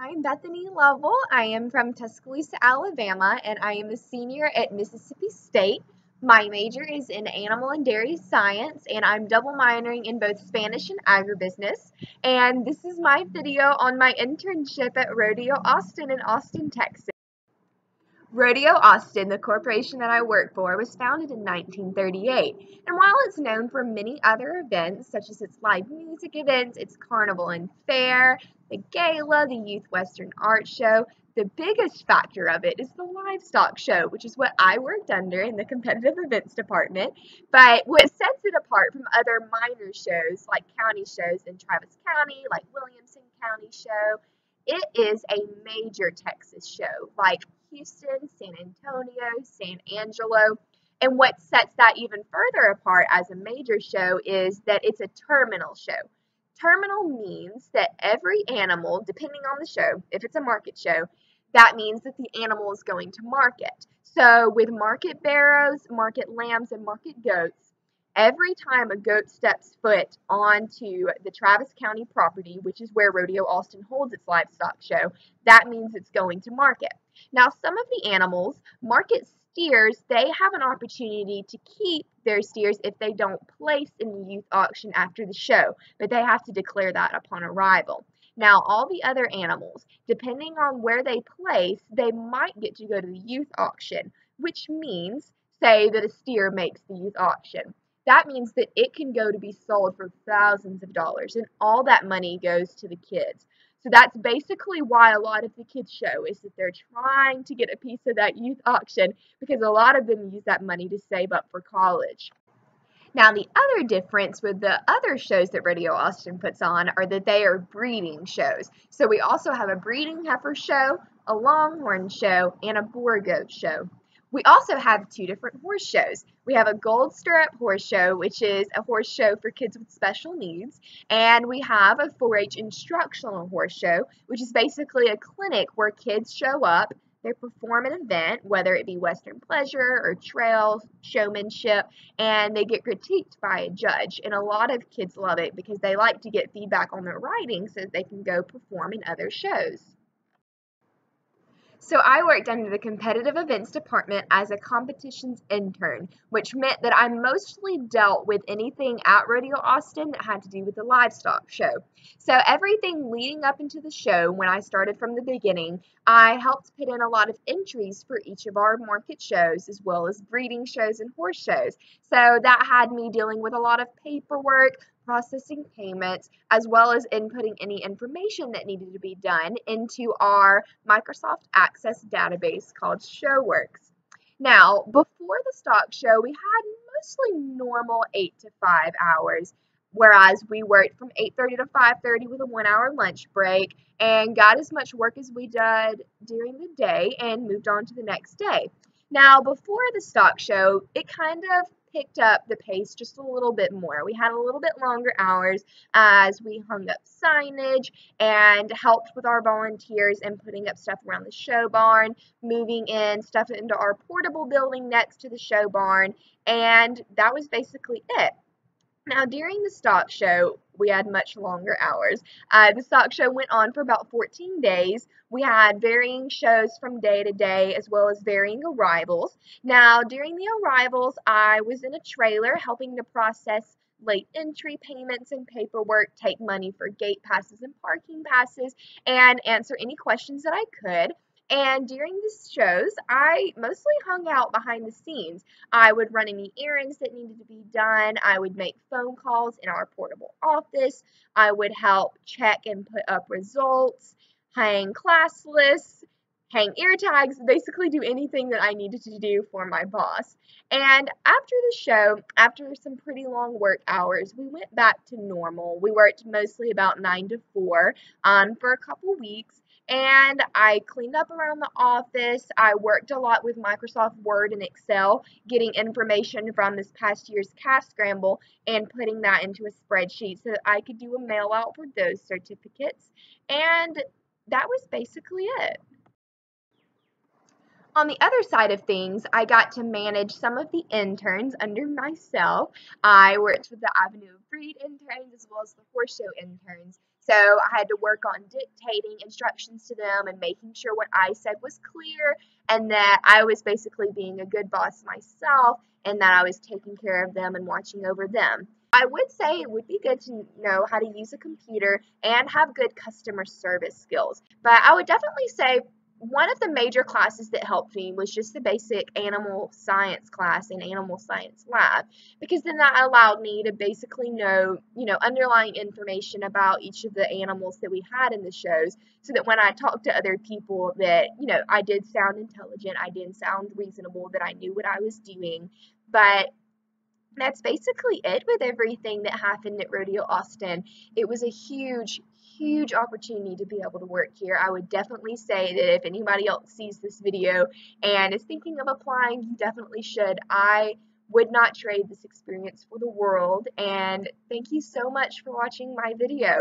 I'm Bethany Lovell. I am from Tuscaloosa, Alabama, and I am a senior at Mississippi State. My major is in animal and dairy science, and I'm double minoring in both Spanish and agribusiness. And this is my video on my internship at Rodeo Austin in Austin, Texas. Rodeo Austin, the corporation that I work for, was founded in 1938, and while it's known for many other events, such as its live music events, its carnival and fair, the gala, the Youth Western Art Show, the biggest factor of it is the livestock show, which is what I worked under in the competitive events department. But what sets it apart from other minor shows, like county shows in Travis County, like Williamson County Show, it is a major Texas show, like Houston, San Antonio, San Angelo. And what sets that even further apart as a major show is that it's a terminal show. Terminal means that every animal, depending on the show, if it's a market show, that means that the animal is going to market. So with market barrows, market lambs, and market goats, every time a goat steps foot onto the Travis County property, which is where Rodeo Austin holds its livestock show, that means it's going to market. Now, some of the animals, market steers, they have an opportunity to keep their steers if they don't place in the youth auction after the show, but they have to declare that upon arrival. Now, all the other animals, depending on where they place, they might get to go to the youth auction, which means, say that a steer makes the youth auction. That means that it can go to be sold for thousands of dollars, and all that money goes to the kids. So that's basically why a lot of the kids show is that they're trying to get a piece of that youth auction because a lot of them use that money to save up for college. Now, the other difference with the other shows that Rodeo Austin puts on are that they are breeding shows. So we also have a breeding heifer show, a longhorn show, and a boar goat show. We also have two different horse shows. We have a gold stirrup horse show, which is a horse show for kids with special needs, and we have a 4-H instructional horse show, which is basically a clinic where kids show up, they perform an event, whether it be Western pleasure or trails, showmanship, and they get critiqued by a judge. And a lot of kids love it because they like to get feedback on their writing so that they can go perform in other shows. So I worked under the competitive events department as a competitions intern, which meant that I mostly dealt with anything at Rodeo Austin that had to do with the livestock show. So everything leading up into the show, when I started from the beginning, I helped put in a lot of entries for each of our market shows, as well as breeding shows and horse shows. So that had me dealing with a lot of paperwork, processing payments, as well as inputting any information that needed to be done into our Microsoft Access database called ShowWorks. Now, before the stock show, we had mostly normal 8 to 5 hours, whereas we worked from 8:30 to 5:30 with a 1-hour lunch break and got as much work as we did during the day and moved on to the next day. Now, before the stock show, it kind of picked up the pace just a little bit more. We had a little bit longer hours as we hung up signage and helped with our volunteers and putting up stuff around the show barn, moving in stuff into our portable building next to the show barn, and that was basically it. Now, during the stock show, we had much longer hours. The stock show went on for about 14 days. We had varying shows from day to day, as well as varying arrivals. Now, during the arrivals, I was in a trailer helping to process late entry payments and paperwork, take money for gate passes and parking passes, and answer any questions that I could. And during the shows, I mostly hung out behind the scenes. I would run any errands that needed to be done. I would make phone calls in our portable office. I would help check and put up results, hang class lists, hang ear tags, basically do anything that I needed to do for my boss. And after the show, after some pretty long work hours, we went back to normal. We worked mostly about 9 to 4 for a couple weeks. And I cleaned up around the office. I worked a lot with Microsoft Word and Excel, getting information from this past year's cash scramble and putting that into a spreadsheet so that I could do a mail out for those certificates. And that was basically it. On the other side of things, I got to manage some of the interns under myself. I worked with the Avenue of Breed interns as well as the horse show interns. So I had to work on dictating instructions to them and making sure what I said was clear and that I was basically being a good boss myself and that I was taking care of them and watching over them. I would say it would be good to know how to use a computer and have good customer service skills. But I would definitely say one of the major classes that helped me was just the basic animal science class and animal science lab, because then that allowed me to basically know, underlying information about each of the animals that we had in the shows, so that when I talked to other people that, I did sound intelligent, I did sound reasonable, that I knew what I was doing. But that's basically it with everything that happened at Rodeo Austin. It was a huge, huge opportunity to be able to work here. I would definitely say that if anybody else sees this video and is thinking of applying, you definitely should. I would not trade this experience for the world. And thank you so much for watching my video.